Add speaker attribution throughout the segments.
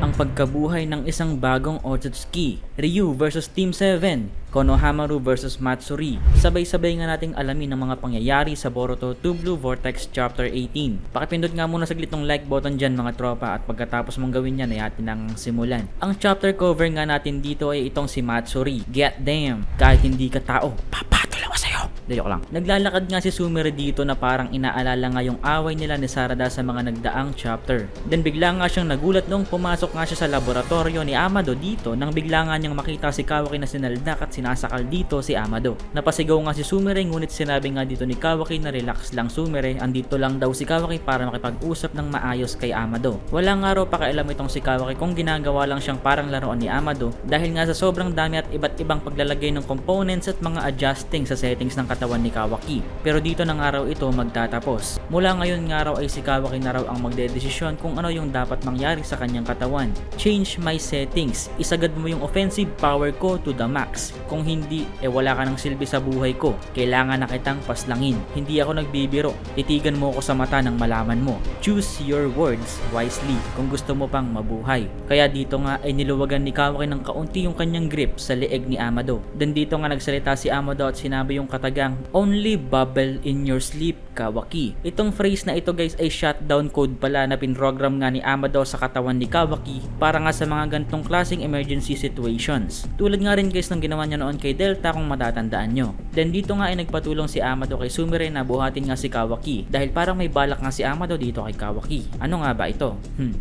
Speaker 1: ang pagkabuhay ng isang bagong Otsutsuki, Ryu versus Team 7, Konohamaru versus Matsuri. Sabay-sabay nga nating alamin ang mga pangyayari sa Boruto 2 Blue Vortex Chapter 18. Pakipindot nga muna saglit ng like button dyan mga tropa at pagkatapos mong gawin yan ay atin ang simulan. Ang chapter cover nga natin dito ay itong si Matsuri. Get damn, kahit hindi ka tao, papatol ako sa'yo. Joke lang. Naglalakad nga si Sumire dito na parang inaalala nga yung away nila ni Sarada sa mga nagdaang chapter. Then bigla nga siyang nagulat nung pumasok nga siya sa laboratorio ni Amado dito nang bigla nga niyang makita si Kawaki na sinaldak at sinasakal dito si Amado. Napasigaw nga si Sumire ngunit sinabi nga dito ni Kawaki na relax lang Sumire, andito lang daw si Kawaki para makipag-usap ng maayos kay Amado. Wala nga raw pakialam itong si Kawaki kung ginagawa lang siyang parang laruan ni Amado dahil nga sa sobrang dami at iba't ibang paglalagay ng components at mga adjusting sa settings ng katawan ni Kawaki. Pero dito na nga raw ito magtatapos. Mula ngayon nga raw ay si Kawaki na raw ang magdedesisyon kung ano yung dapat mangyari sa kanyang katawan. Change my settings. Isagad mo yung offensive power ko to the max. Kung hindi, wala ka ng silbi sa buhay ko. Kailangan na kitang paslangin. Hindi ako nagbibiro. Titigan mo ako sa mata nang malaman mo. Choose your words wisely kung gusto mo pang mabuhay. Kaya dito nga ay niluwagan ni Kawaki ng kaunti yung kanyang grip sa leeg ni Amado. Then dito nga nagsalita si Amado at sinabi yung katagang, "Only bubble in your sleep, Kawaki." Itong phrase na ito guys ay shutdown code pala na pinrogram nga ni Amado sa katawan ni Kawaki para nga sa mga gantong klaseng emergency situations. Tulad nga rin guys ng ginawa niya noon kay Delta kung matatandaan nyo. Then dito nga ay nagpatulong si Amado kay Sumire na buhatin nga si Kawaki dahil parang may balak nga si Amado dito kay Kawaki. Ano nga ba ito?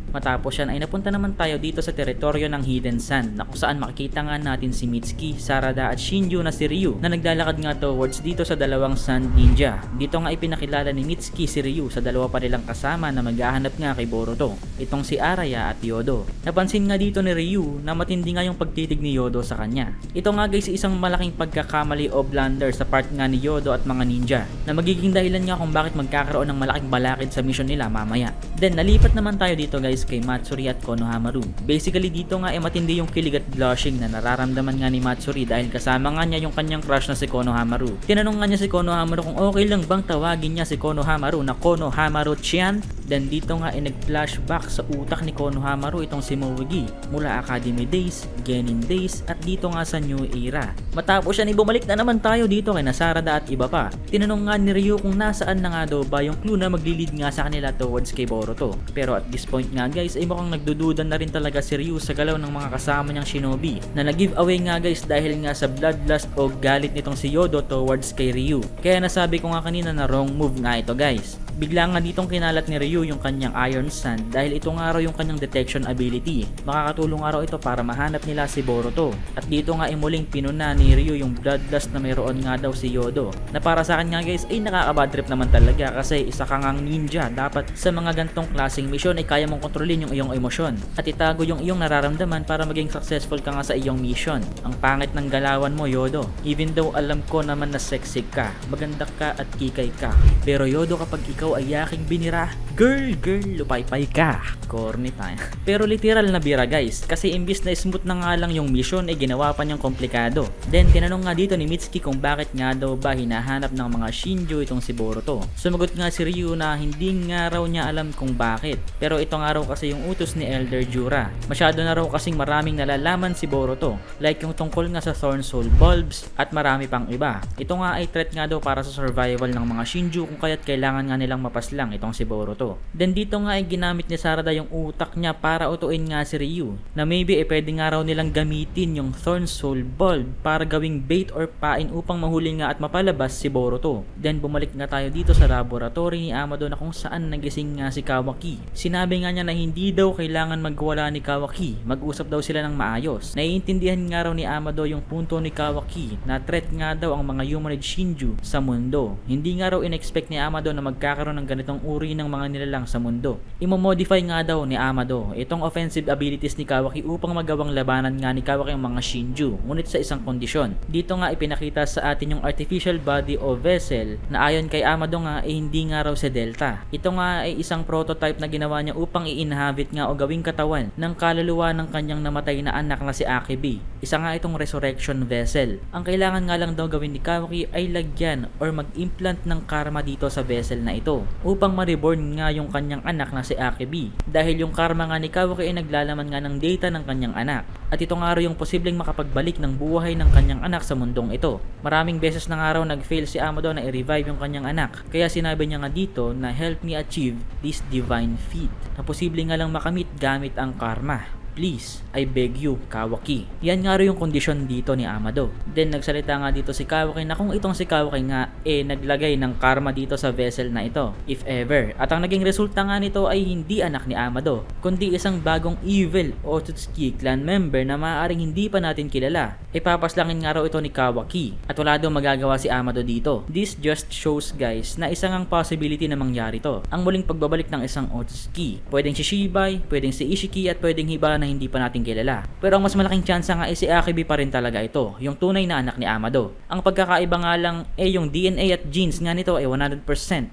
Speaker 1: Matapos yan ay napunta naman tayo dito sa teritoryo ng Hidden Sand na kung saan makikita nga natin si Mitsuki, Sarada at Shinju na si Ryu na naglalakad nga towards dito sa dalawang Sand Ninja. Dito nga ipinakilala ni Mitsuki si Ryu sa dalawa pa nilang kasama na maghahanap nga kay Boruto. Itong si Araya at Yodo. Napansin nga dito ni Ryu na matindi nga yung pagtitig ni Yodo sa kanya. Ito nga guys isang malaking pagkakamali o blunder sa part nga ni Yodo at mga ninja na magiging dahilan nga kung bakit magkakaroon ng malaking balakid sa mission nila mamaya. Then nalipat naman tayo dito guys kay Matsuri at Konohamaru. Basically dito nga matindi yung kilig at blushing na nararamdaman nga ni Matsuri dahil kasama nga niya yung kanyang crush na si Konohamaru. Tinanong nga niya si Konohamaru kung okay lang bang tawagin niya si Konohamaru na Konohamaru-chan. Then dito nga nag-flashback sa utak ni Konohamaru itong si Moegi mula Academy Days, Genin Days at dito nga sa New Era. Matapos yan bumalik na naman tayo dito kay Sarada at iba pa. Tinanong nga ni Ryu kung nasaan na nga daw ba yung clue na maglilid nga sa kanila towards kay Boruto. Pero at this point nga guys ay mukhang nagdududa na rin talaga si Ryu sa galaw ng mga kasama niyang shinobi na nag-giveaway nga guys dahil nga sa bloodlust o galit nitong si Yodo towards kay Ryu. Kaya nasabi ko nga kanina na wrong move nga ito guys. Bigla nga ditong kinalat ni Ryu yung kanyang Iron Sand dahil ito nga raw yung kanyang detection ability. Makakatulong nga raw ito para mahanap nila si Boruto. At dito nga muling pinuna ni Ryu yung bloodlust na mayroon nga daw si Yodo. Na para sa akin nga guys ay nakakabad trip naman talaga kasi isa ka ngang ninja. Dapat sa mga gantong klaseng mission ay kaya mong kontrolin yung iyong emosyon at itago yung iyong nararamdaman para maging successful ka nga sa iyong mission. Ang pangit ng galawan mo Yodo. Even though alam ko naman na sexy ka, maganda ka at kikay ka. Pero Yodo kapag ikaw ay aking binira, girl, lupay-pay ka. Corny tayo. Pero literal na bira guys, kasi imbis na smooth na nga lang yung mission ay ginawa pa niyang komplikado. Then tinanong nga dito ni Mitsuki kung bakit nga daw ba hinahanap ng mga Shinju itong si Boruto. Sumagot nga si Ryu na hindi nga raw niya alam kung bakit. Pero ito nga raw kasi yung utos ni Elder Jura. Masyado na raw kasing maraming nalalaman si Boruto, like yung tungkol nga sa Thorn Soul Bulbs at marami pang iba. Ito nga ay threat nga daw para sa survival ng mga Shinju kung kaya't kailangan nga nilang mapaslang itong si Boruto. Then dito nga ay ginamit ni Sarada yung utak niya para utuin nga si Ryu na maybe pwede nga raw nilang gamitin yung Thorn Soul Bulb para gawing bait or pain upang mahuli nga at mapalabas si Boruto. Then bumalik nga tayo dito sa laboratory ni Amado na kung saan nagising nga si Kawaki. Sinabi nga niya na hindi daw kailangan magwala ni Kawaki, mag-usap daw sila ng maayos. Naiintindihan nga raw ni Amado yung punto ni Kawaki na threat nga daw ang mga humanoid Shinju sa mundo. Hindi nga raw in-expect ni Amado na magkakaroon ng ganitong uri ng mga nilalang sa mundo. Imo-modify nga daw ni Amado itong offensive abilities ni Kawaki upang magawang labanan nga ni Kawaki ang mga Shinju, ngunit sa isang kondisyon. Dito nga ipinakita sa atin yung artificial body o vessel na ayon kay Amado nga hindi nga raw si Delta. Ito nga ay isang prototype na ginawa niya upang i-inhabit nga o gawing katawan ng kaluluwa ng kanyang namatay na anak na si Akibi. Isa nga itong resurrection vessel. Ang kailangan nga lang daw gawin ni Kawaki ay lagyan or mag-implant ng karma dito sa vessel na ito. dito upang ma-reborn nga yung kanyang anak na si Akebi dahil yung karma nga ni Kawaki ay naglalaman nga ng data ng kanyang anak at ito nga raw yung posibleng makapagbalik ng buhay ng kanyang anak sa mundong ito. Maraming beses na nga raw nag-fail si Amado na i-revive yung kanyang anak kaya sinabi niya nga dito na help me achieve this divine feat na posibleng nga lang makamit gamit ang karma. Please, I beg you, Kawaki. Yan nga rin yung kondisyon dito ni Amado. Then nagsalita nga dito si Kawaki na kung itong si Kawaki nga naglagay ng karma dito sa vessel na ito, if ever. At ang naging resulta nga nito ay hindi anak ni Amado, kundi isang bagong evil Otsutsuki clan member na maaaring hindi pa natin kilala. Ipapaslangin nga raw ito ni Kawaki at wala daw magagawa si Amado dito. This just shows guys na isang ang possibility na mangyari to. Ang muling pagbabalik ng isang Otsutsuki. Pwedeng si Shibai, pwedeng si Ishiki at pwedeng Hibara na hindi pa natin kilala. Pero ang mas malaking tsansa nga ay si Akebi pa rin talaga ito, yung tunay na anak ni Amado. Ang pagkakaiba nga lang yung DNA at genes nga nito ay 100%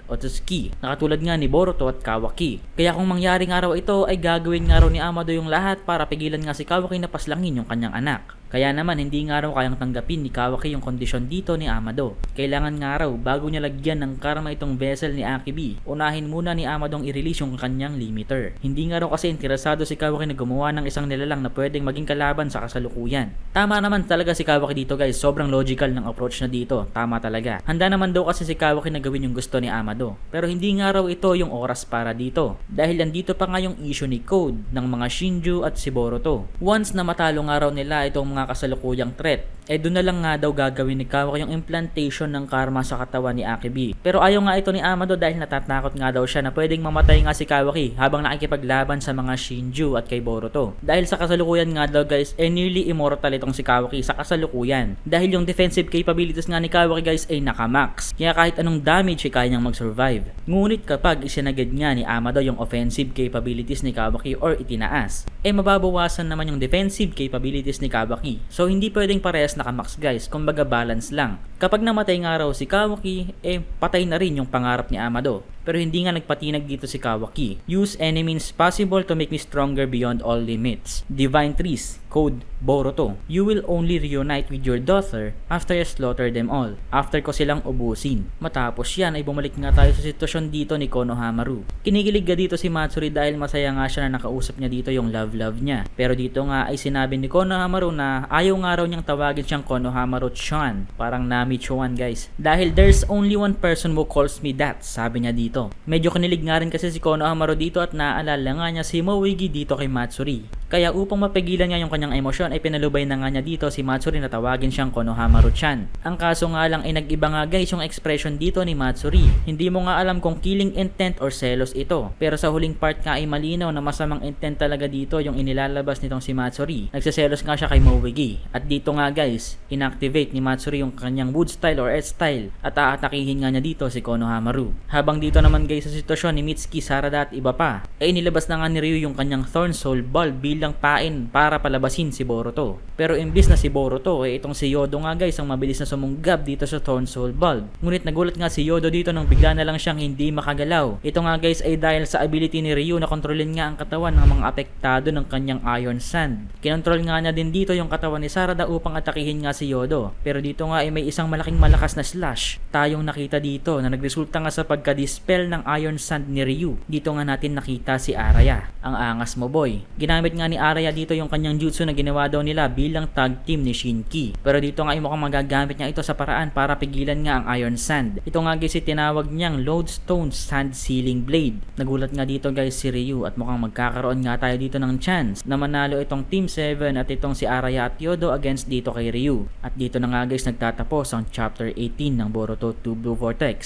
Speaker 1: Otsutsuki, nakatulad nga ni Boruto at Kawaki. Kaya kung mangyari nga raw ito ay gagawin nga raw ni Amado yung lahat para pigilan nga si Kawaki na paslangin yung kanyang anak. Kaya naman hindi nga raw kayang tanggapin ni Kawaki yung kondisyon dito ni Amado. Kailangan nga raw bago niya lagyan ng karma itong vessel ni Akebi, unahin muna ni Amadong i-release yung kanyang limiter. Hindi nga raw kasi interesado si Kawaki na gumawa ng isang nilalang na pwedeng maging kalaban sa kasalukuyan. Tama naman talaga si Kawaki dito guys, sobrang logical ng approach na dito, tama talaga. Handa naman daw kasi si Kawaki na gawin yung gusto ni Amado. Pero hindi nga raw ito yung oras para dito. Dahil nandito pa nga yung issue ni Code ng mga Shinju at si Boruto. Once na matalo nga raw nila itong mga kasalukuyang threat, doon na lang nga daw gagawin ni Kawaki yung implantation ng karma sa katawan ni Akebi. Pero ayaw nga ito ni Amado dahil natatakot nga daw siya na pwedeng mamatay nga si Kawaki habang nakikipaglaban sa mga Shinju at kay Boruto. Dahil sa kasalukuyan nga daw guys, nearly immortal itong si Kawaki sa kasalukuyan. Dahil yung defensive capabilities nga ni Kawaki guys ay nakamax. Kaya kahit anong damage ay kaya niyang mag-survive. Ngunit kapag isinagad nga ni Amado yung offensive capabilities ni Kawaki or itinaas, mababawasan naman yung defensive capabilities ni Kawaki. So hindi pwedeng parehas nakamax guys, kumbaga balance lang. Kapag namatay nga raw si Kawaki, patay na rin yung pangarap ni Amado. Pero hindi nga nagpatinag dito si Kawaki. Use any means possible to make me stronger beyond all limits. Divine Trees, Code Boruto. You will only reunite with your daughter after I slaughter them all. After ko silang ubusin. Matapos yan ay bumalik nga tayo sa sitwasyon dito ni Konohamaru. Kinikilig nga dito si Matsuri dahil masaya nga siya na nakausap niya dito yung love niya. Pero dito nga ay sinabi ni Konohamaru na ayaw nga raw niyang tawagin siyang Konohamaru-chan. Parang Nami-chan guys. Dahil there's only one person who calls me that, sabi niya dito. Medyo kinilig nga rin kasi si Konohamaru dito at naaalala nga niya si Mouigi dito kay Matsuri. Kaya upang mapigilan niya yung kanyang emosyon ay pinalubay na nga niya dito si Matsuri na tawagin siyang Konohamaru-chan. Ang kaso nga lang ay nag-iba nga guys yung expression dito ni Matsuri. Hindi mo nga alam kung killing intent or selos ito. Pero sa huling part nga ay malinaw na masamang intent talaga dito yung inilalabas nitong si Matsuri. Nagseselos nga siya kay Mouigi. At dito nga guys, inactivate ni Matsuri yung kanyang wood style or earth style at aatakihin nga niya dito si Konohamaru. Habang dito naman guys sa sitwasyon ni Mitsuki, Sarada at iba pa, nilabas na nga ni Ryu yung kanyang Thorn Soul Bulb bilang pain para palabasin si Boruto. Pero imbis na si Boruto, itong si Yodo nga guys ang mabilis na sumunggab dito sa Thorn Soul Bulb. Ngunit nagulat nga si Yodo dito nang bigla na lang siyang hindi makagalaw. Ito nga guys ay dahil sa ability ni Ryu na kontrolin nga ang katawan ng mga apektado ng kanyang Iron Sand. Kinontrol nga niya din dito yung katawan ni Sarada upang atakihin nga si Yodo. Pero dito nga ay may isang malaking malakas na slash tayong nakita dito na nagresulta nga sa pagka-dispel ng Iron Sand ni Ryu. Dito nga natin nakita si Araya. Ang angas mo boy. Ginamit nga ni Araya dito yung kanyang jutsu na ginawa daw nila bilang tag team ni Shinki. Pero dito nga ay mukhang magagamit niya ito sa paraan para pigilan nga ang Iron Sand. Ito nga guys tinawag niyang Lodestone Sand Sealing Blade. Nagulat nga dito guys si Ryu at mukhang magkakaroon nga tayo dito ng chance na manalo itong Team 7 at itong si Araya at Yodo against dito kay Ryu. At dito na nga guys nagtatapos ang Chapter 18 ng Boruto 2 Blue Vortex.